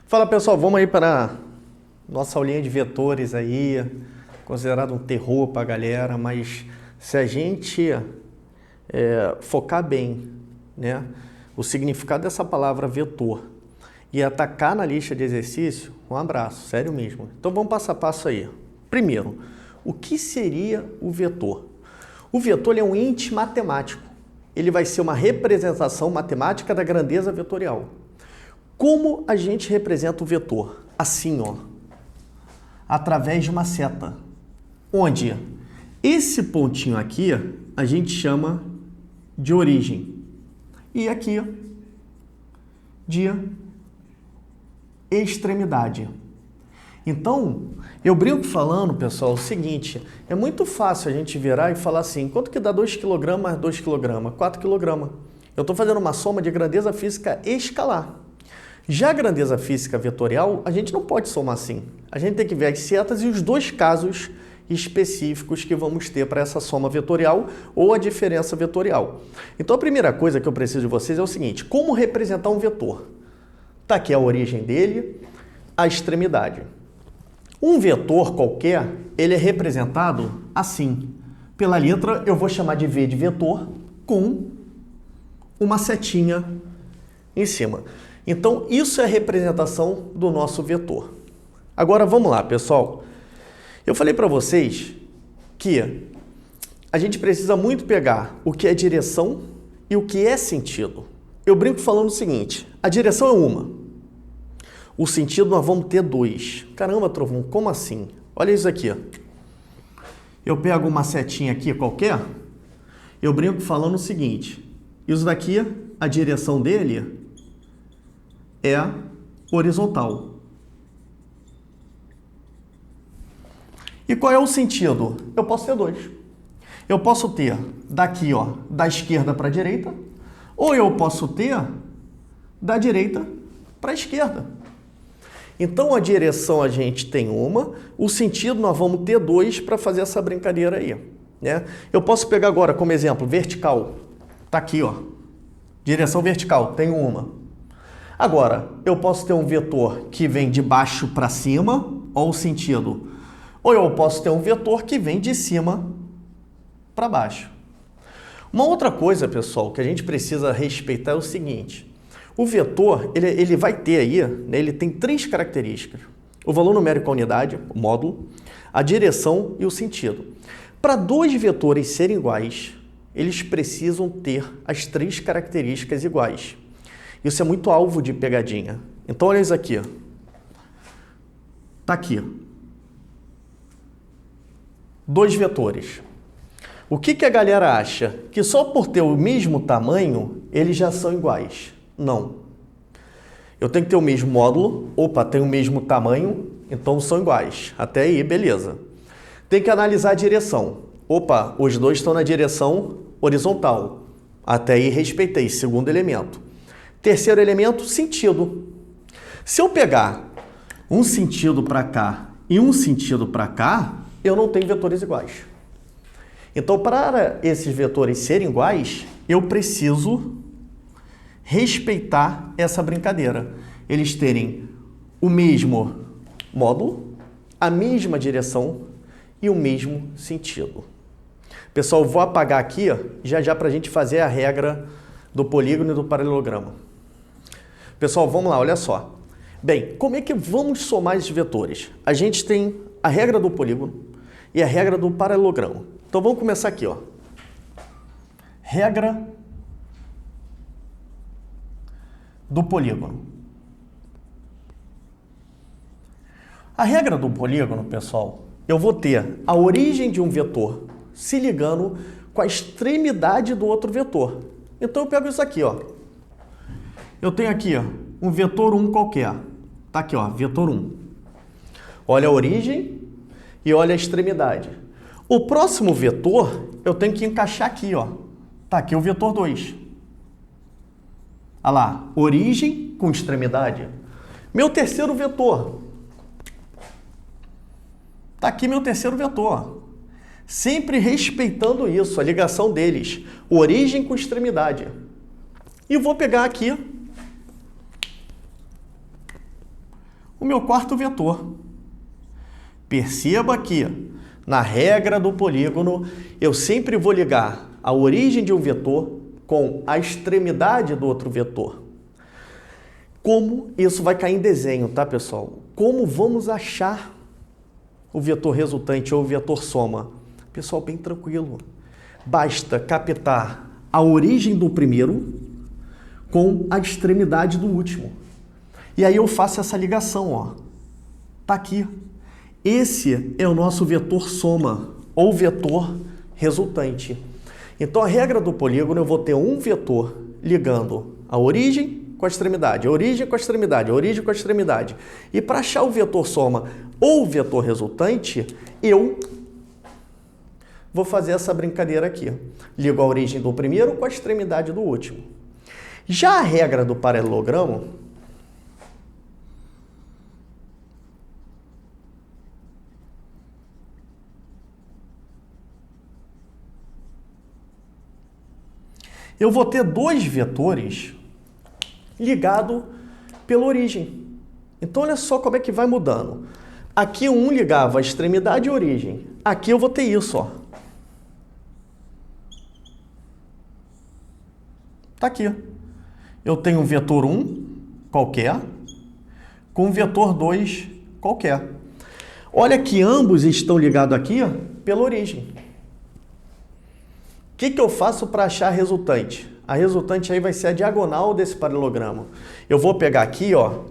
Fala pessoal, vamos aí para nossa aulinha de vetores aí, considerado um terror para a galera, mas se a gente focar bem, né, o significado dessa palavra vetor e atacar na lista de exercício, um abraço, sério mesmo. Então vamos passo a passo aí. Primeiro, o que seria o vetor? O vetor é um ente matemático. Ele vai ser uma representação matemática da grandeza vetorial. Como a gente representa o vetor? Assim, ó, através de uma seta, onde esse pontinho aqui a gente chama de origem e aqui de extremidade. Então, eu brinco falando, pessoal, o seguinte, é muito fácil a gente virar e falar assim, quanto que dá 2 kg mais 2 kg? 4 kg. Eu estou fazendo uma soma de grandeza física escalar. Já a grandeza física vetorial, a gente não pode somar assim. A gente tem que ver as setas e os dois casos específicos que vamos ter para essa soma vetorial ou a diferença vetorial. Então, a primeira coisa que eu preciso de vocês é o seguinte, como representar um vetor? Está aqui a origem dele, a extremidade. Um vetor qualquer, ele é representado assim. Pela letra, eu vou chamar de V de vetor com uma setinha em cima. Então, isso é a representação do nosso vetor. Agora, vamos lá, pessoal. Eu falei para vocês que a gente precisa muito pegar o que é direção e o que é sentido. Eu brinco falando o seguinte, a direção é uma. O sentido nós vamos ter dois. Caramba, Trovão, como assim? Olha isso aqui. Eu pego uma setinha aqui qualquer, eu brinco falando o seguinte, isso daqui, a direção dele é horizontal. E qual é o sentido? Eu posso ter dois. Eu posso ter daqui, ó, da esquerda para a direita, ou eu posso ter da direita para a esquerda. Então, a direção a gente tem uma, o sentido nós vamos ter dois para fazer essa brincadeira aí, né? Eu posso pegar agora como exemplo vertical. Tá aqui, ó. Direção vertical, tem uma. Agora, eu posso ter um vetor que vem de baixo para cima, ou o sentido. Ou eu posso ter um vetor que vem de cima para baixo. Uma outra coisa, pessoal, que a gente precisa respeitar é o seguinte. O vetor, ele vai ter aí, né, ele tem três características. O valor numérico à unidade, o módulo, a direção e o sentido. Para dois vetores serem iguais, eles precisam ter as três características iguais. Isso é muito alvo de pegadinha. Então, olha isso aqui. Está aqui. Dois vetores. O que a galera acha? Que só por ter o mesmo tamanho, eles já são iguais. Não. Eu tenho que ter o mesmo módulo. Opa, tem o mesmo tamanho, então são iguais. Até aí, beleza. Tem que analisar a direção. Opa, os dois estão na direção horizontal. Até aí, respeitei. Segundo elemento. Terceiro elemento, sentido. Se eu pegar um sentido para cá e um sentido para cá, eu não tenho vetores iguais. Então, para esses vetores serem iguais, eu preciso respeitar essa brincadeira. Eles terem o mesmo módulo, a mesma direção e o mesmo sentido. Pessoal, vou apagar aqui já para a gente fazer a regra do polígono e do paralelogramo. Pessoal, vamos lá, olha só. Bem, como é que vamos somar esses vetores? A gente tem a regra do polígono e a regra do paralelogramo. Então vamos começar aqui, ó. Regra do polígono. A regra do polígono, pessoal, eu vou ter a origem de um vetor se ligando com a extremidade do outro vetor. Então eu pego isso aqui, ó. Eu tenho aqui, ó, um vetor 1 qualquer. Tá aqui, ó, vetor 1. Olha a origem e olha a extremidade. O próximo vetor, eu tenho que encaixar aqui, ó. Tá aqui o vetor 2. Olha lá, origem com extremidade. Meu terceiro vetor. Tá aqui meu terceiro vetor. Sempre respeitando isso, a ligação deles. Origem com extremidade. E vou pegar aqui o meu quarto vetor. Perceba que, na regra do polígono, eu sempre vou ligar a origem de um vetor com a extremidade do outro vetor. Como isso vai cair em desenho, tá, pessoal? Como vamos achar o vetor resultante ou o vetor soma? Pessoal, bem tranquilo. Basta captar a origem do primeiro com a extremidade do último. E aí eu faço essa ligação, ó. Tá aqui. Esse é o nosso vetor soma, ou vetor resultante. Então, a regra do polígono, eu vou ter um vetor ligando a origem com a extremidade, a origem com a extremidade, a origem com a extremidade. E para achar o vetor soma ou o vetor resultante, eu vou fazer essa brincadeira aqui. Ligo a origem do primeiro com a extremidade do último. Já a regra do paralelogramo, eu vou ter dois vetores ligados pela origem. Então, olha só como é que vai mudando. Aqui um ligava a extremidade e a origem. Aqui eu vou ter isso, ó. Tá aqui. Eu tenho um vetor 1 qualquer com um vetor 2 qualquer. Olha que ambos estão ligados aqui pela origem. O que eu faço para achar a resultante? A resultante aí vai ser a diagonal desse paralelogramo. Eu vou pegar aqui, ó,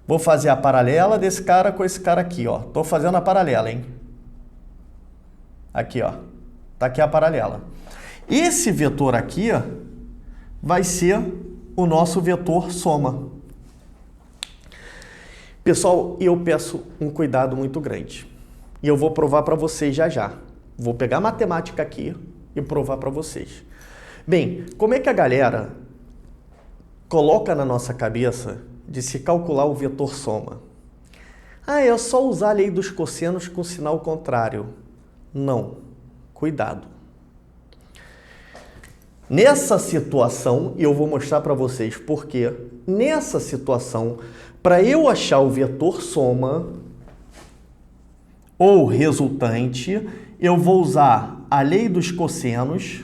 vou fazer a paralela desse cara com esse cara aqui, ó. Tô fazendo a paralela, hein? Aqui, ó. Tá aqui a paralela. Esse vetor aqui vai ser o nosso vetor soma. Pessoal, eu peço um cuidado muito grande. E eu vou provar para vocês já já. Vou pegar a matemática aqui e provar para vocês. Bem, como é que a galera coloca na nossa cabeça de se calcular o vetor soma? Ah, é só usar a lei dos cossenos com sinal contrário. Não. Cuidado. Nessa situação, e eu vou mostrar para vocês por quê. Nessa situação, para eu achar o vetor soma ou resultante, eu vou usar a lei dos cossenos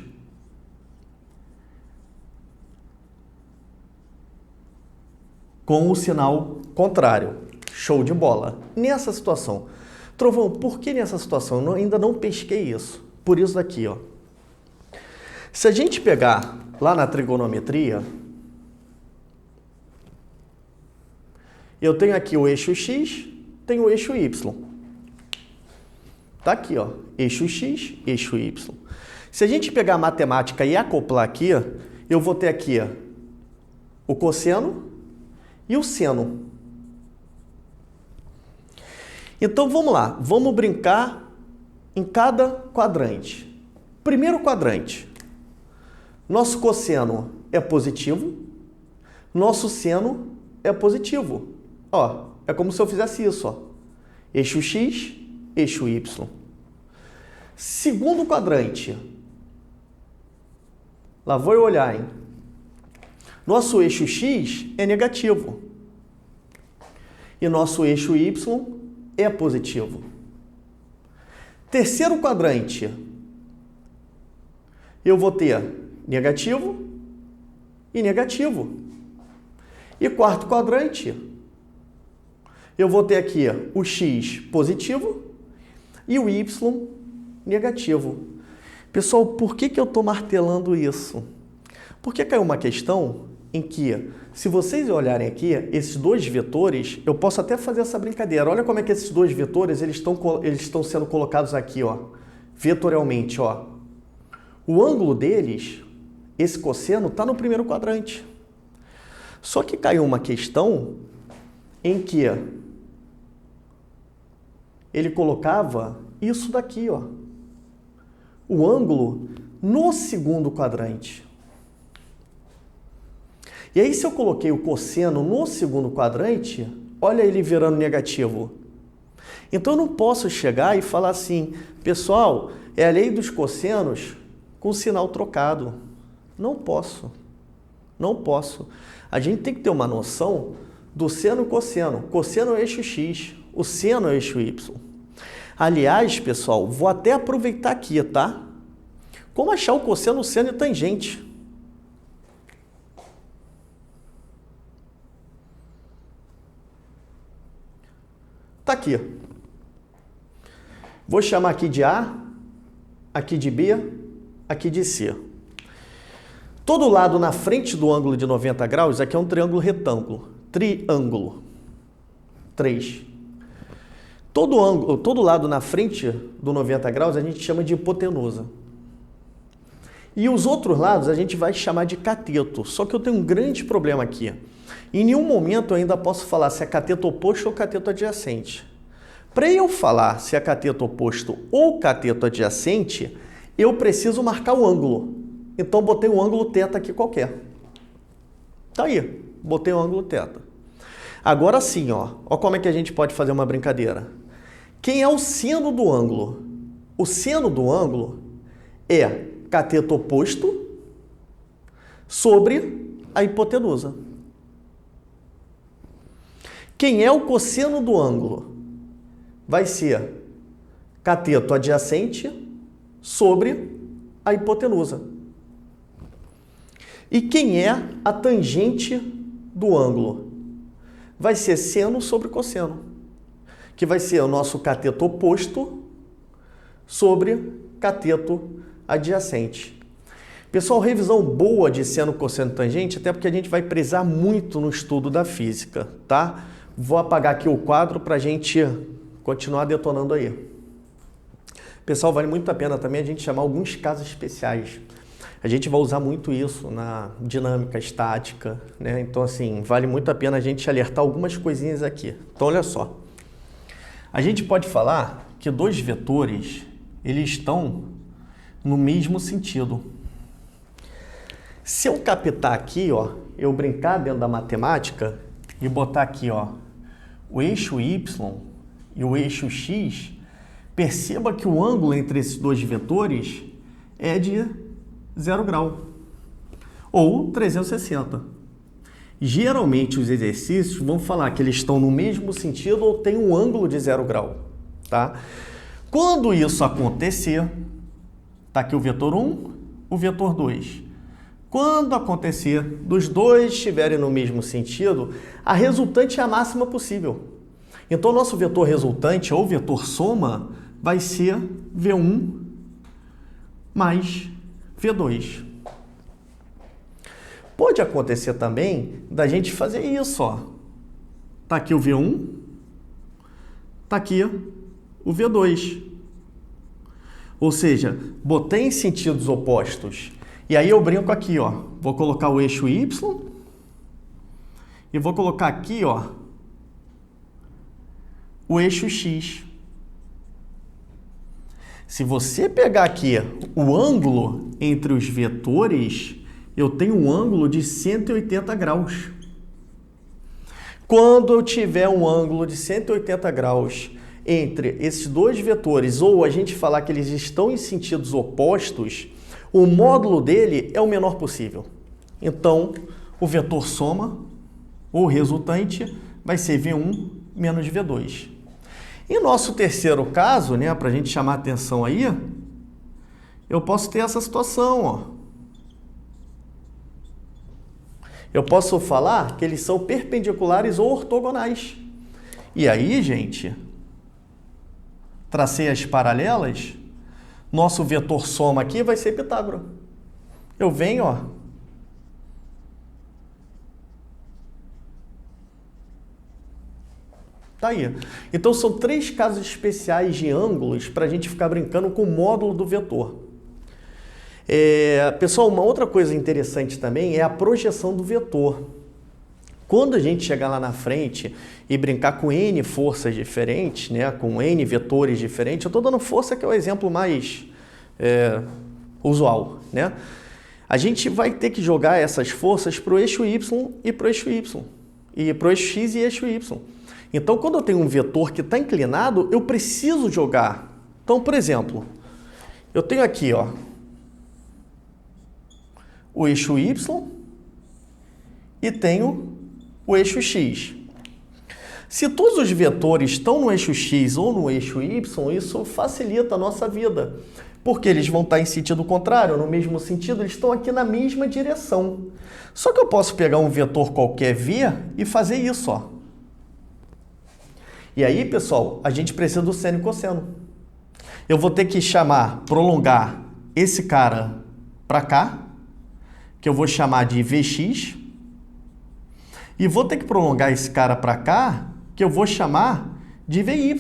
com o sinal contrário. Show de bola. Nessa situação. Trovão, por que nessa situação? Eu ainda não pesquei isso. Por isso daqui, ó. Se a gente pegar lá na trigonometria, eu tenho aqui o eixo X, tenho o eixo Y. Tá aqui, ó, eixo X, eixo Y. Se a gente pegar a matemática e acoplar aqui, eu vou ter aqui o cosseno e o seno. Então, vamos lá. Vamos brincar em cada quadrante. Primeiro quadrante. Nosso cosseno é positivo. Nosso seno é positivo. Ó, é como se eu fizesse isso, ó. Eixo X, eixo Y. Segundo quadrante. Lá vou eu olhar, hein? Nosso eixo X é negativo. E nosso eixo Y é positivo. Terceiro quadrante. Eu vou ter negativo e negativo. E quarto quadrante. Eu vou ter aqui o X positivo e o Y negativo. Pessoal, por que eu estou martelando isso? Porque caiu uma questão em que, se vocês olharem aqui, esses dois vetores, eu posso até fazer essa brincadeira. Olha como é que esses dois vetores eles estão sendo colocados aqui, ó, vetorialmente. Ó. O ângulo deles, esse cosseno, está no primeiro quadrante. Só que caiu uma questão em que ele colocava isso daqui, ó, o ângulo no segundo quadrante. E aí, se eu coloquei o cosseno no segundo quadrante, olha ele virando negativo. Então, eu não posso chegar e falar assim, pessoal, é a lei dos cossenos com sinal trocado. Não posso. Não posso. A gente tem que ter uma noção do seno e cosseno. Cosseno é o eixo X, o seno é o eixo Y. Aliás, pessoal, vou até aproveitar aqui, tá? Como achar o cosseno, seno e tangente? Tá aqui. Vou chamar aqui de A, aqui de B, aqui de C. Todo lado na frente do ângulo de 90 graus, aqui é um triângulo retângulo. Triângulo. 3. Todo lado na frente do 90 graus a gente chama de hipotenusa. E os outros lados a gente vai chamar de cateto. Só que eu tenho um grande problema aqui. Em nenhum momento eu ainda posso falar se é cateto oposto ou cateto adjacente. Para eu falar se é cateto oposto ou cateto adjacente, eu preciso marcar o ângulo. Então, botei um ângulo θ aqui qualquer. Tá aí, botei um ângulo θ. Agora sim, ó como é que a gente pode fazer uma brincadeira. Quem é o seno do ângulo? O seno do ângulo é cateto oposto sobre a hipotenusa. Quem é o cosseno do ângulo? Vai ser cateto adjacente sobre a hipotenusa. E quem é a tangente do ângulo? Vai ser seno sobre cosseno, que vai ser o nosso cateto oposto sobre cateto adjacente. Pessoal, revisão boa de seno, cosseno e tangente, até porque a gente vai precisar muito no estudo da física, tá? Vou apagar aqui o quadro para a gente continuar detonando aí. Pessoal, vale muito a pena também a gente chamar alguns casos especiais. A gente vai usar muito isso na dinâmica estática, né? Então, assim, vale muito a pena a gente alertar algumas coisinhas aqui. Então, olha só. A gente pode falar que dois vetores, eles estão no mesmo sentido. Se eu captar aqui, eu brincar dentro da matemática e botar aqui, o eixo Y e o eixo X, perceba que o ângulo entre esses dois vetores é de 0 grau, ou 360. Geralmente os exercícios vão falar que eles estão no mesmo sentido ou tem um ângulo de 0 grau, tá? Quando isso acontecer, tá aqui o vetor 1, o vetor 2. Quando acontecer, dos dois estiverem no mesmo sentido, a resultante é a máxima possível. Então, o nosso vetor resultante, ou vetor soma, vai ser V1 mais V2. Pode acontecer também da gente fazer isso, Tá aqui o V1, tá aqui o V2. Ou seja, botei em sentidos opostos. E aí eu brinco aqui, vou colocar o eixo Y e vou colocar aqui, o eixo X. Se você pegar aqui o ângulo entre os vetores, eu tenho um ângulo de 180 graus. Quando eu tiver um ângulo de 180 graus entre esses dois vetores, ou a gente falar que eles estão em sentidos opostos, o módulo dele é o menor possível. Então, o vetor soma, ou resultante, vai ser V1 menos V2. Em nosso terceiro caso, para a gente chamar a atenção aí, eu posso ter essa situação, Eu posso falar que eles são perpendiculares ou ortogonais. E aí, gente, tracei as paralelas, nosso vetor soma aqui vai ser Pitágoras. Eu venho, tá aí. Então, são 3 casos especiais de ângulos para a gente ficar brincando com o módulo do vetor. Pessoal, uma outra coisa interessante também é a projeção do vetor. Quando a gente chegar lá na frente e brincar com N forças diferentes, com N vetores diferentes, eu estou dando força que é o exemplo mais usual, A gente vai ter que jogar essas forças para o eixo Y e para o eixo Y, e para o eixo X e eixo Y. Então, quando eu tenho um vetor que está inclinado, eu preciso jogar. Então, por exemplo, eu tenho aqui, o eixo Y e tenho o eixo X. Se todos os vetores estão no eixo x ou no eixo y, isso facilita a nossa vida, porque eles vão estar em sentido contrário, no mesmo sentido, eles estão aqui na mesma direção. Só que eu posso pegar um vetor qualquer v e fazer isso, ó. E aí, pessoal, a gente precisa do seno e cosseno. Eu vou ter que prolongar esse cara para cá, que eu vou chamar de Vx, e vou ter que prolongar esse cara para cá, que eu vou chamar de Vy.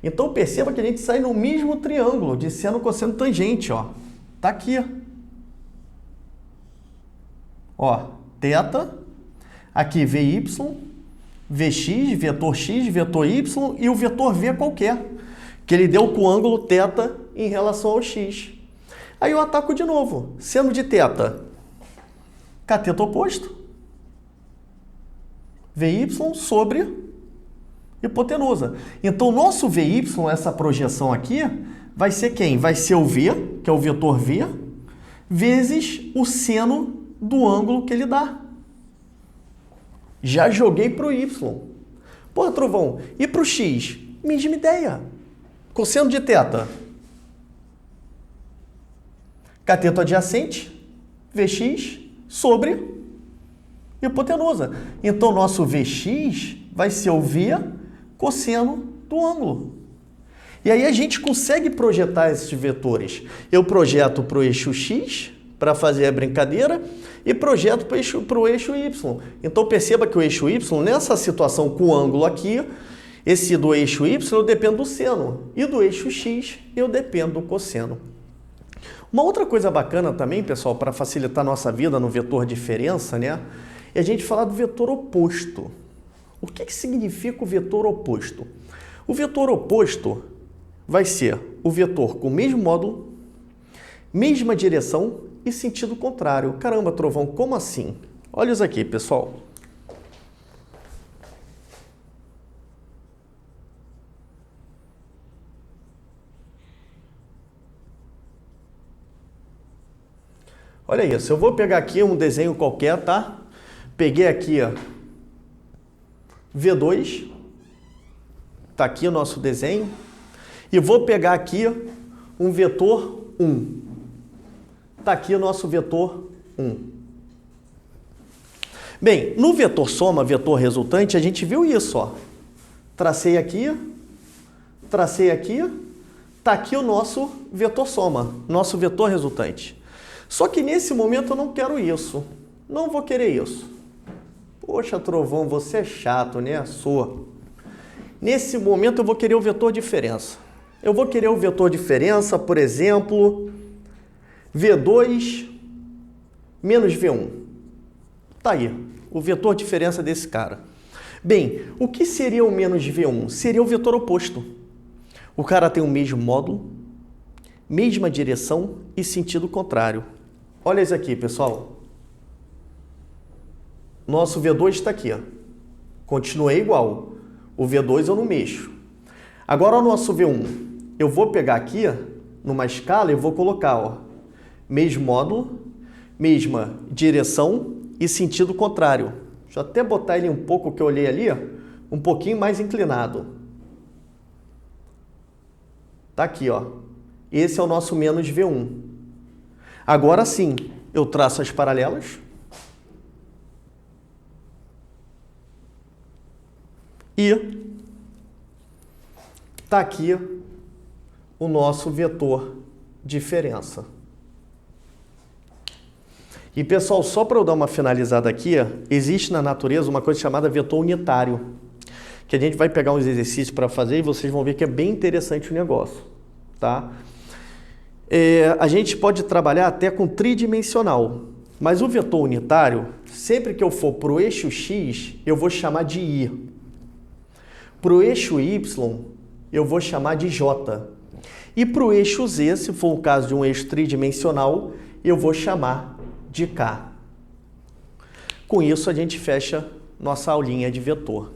Então perceba que a gente sai no mesmo triângulo de seno, cosseno, tangente, ó. Tá aqui. Ó, θ, aqui Vy, Vx, vetor x, vetor y e o vetor v qualquer, que ele deu com o ângulo θ em relação ao x. Aí eu ataco de novo, seno de θ, cateto oposto, Vy sobre hipotenusa. Então, o nosso Vy, essa projeção aqui, vai ser quem? Vai ser o v, que é o vetor v, vezes o seno do ângulo que ele dá. Já joguei para o y. Porra, Trovão, e para o x? Mesma ideia. Cosseno de θ. Cateto adjacente, Vx, sobre hipotenusa. Então, nosso Vx vai ser o v cosseno do ângulo. E aí a gente consegue projetar esses vetores. Eu projeto para o eixo x, para fazer a brincadeira, e projeto para o eixo y. Então, perceba que o eixo y, nessa situação com o ângulo aqui, esse do eixo y eu dependo do seno, e do eixo x eu dependo do cosseno. Uma outra coisa bacana também, pessoal, para facilitar a nossa vida no vetor diferença, né, é a gente falar do vetor oposto. O que significa o vetor oposto? O vetor oposto vai ser o vetor com o mesmo módulo, mesma direção e sentido contrário. Caramba, Trovão, como assim? Olha isso aqui, pessoal. Olha isso, eu vou pegar aqui um desenho qualquer, tá? Peguei aqui, ó, V2, tá aqui o nosso desenho, e vou pegar aqui um vetor 1. Tá aqui o nosso vetor 1. Bem, no vetor soma, vetor resultante, a gente viu isso, ó. Tracei aqui, tá aqui o nosso vetor soma, nosso vetor resultante. Só que nesse momento eu não quero isso, não vou querer isso. Poxa, Trovão, você é chato, né? Sou. Nesse momento eu vou querer o vetor diferença. Eu vou querer o vetor diferença, por exemplo, V2 menos V1. Tá aí, o vetor diferença desse cara. Bem, o que seria o menos V1? Seria o vetor oposto. O cara tem o mesmo módulo, mesma direção e sentido contrário. Olha isso aqui, pessoal. Nosso V2 está aqui, ó. Continuei igual. O V2 eu não mexo. Agora o nosso V1. Eu vou pegar aqui, numa escala, e vou colocar, ó, mesmo módulo, mesma direção e sentido contrário. Deixa eu até botar ele um pouco, que eu olhei ali, ó, um pouquinho mais inclinado. Tá aqui, ó. Esse é o nosso menos V1. Agora sim, eu traço as paralelas. E tá aqui o nosso vetor diferença. E, pessoal, só para eu dar uma finalizada aqui, existe na natureza uma coisa chamada vetor unitário, que a gente vai pegar uns exercícios para fazer e vocês vão ver que é bem interessante o negócio, tá? A gente pode trabalhar até com tridimensional, mas o vetor unitário, sempre que eu for para o eixo X, eu vou chamar de I. Para o eixo Y, eu vou chamar de J. E para o eixo Z, se for o caso de um eixo tridimensional, eu vou chamar de K. Com isso, a gente fecha nossa aulinha de vetor.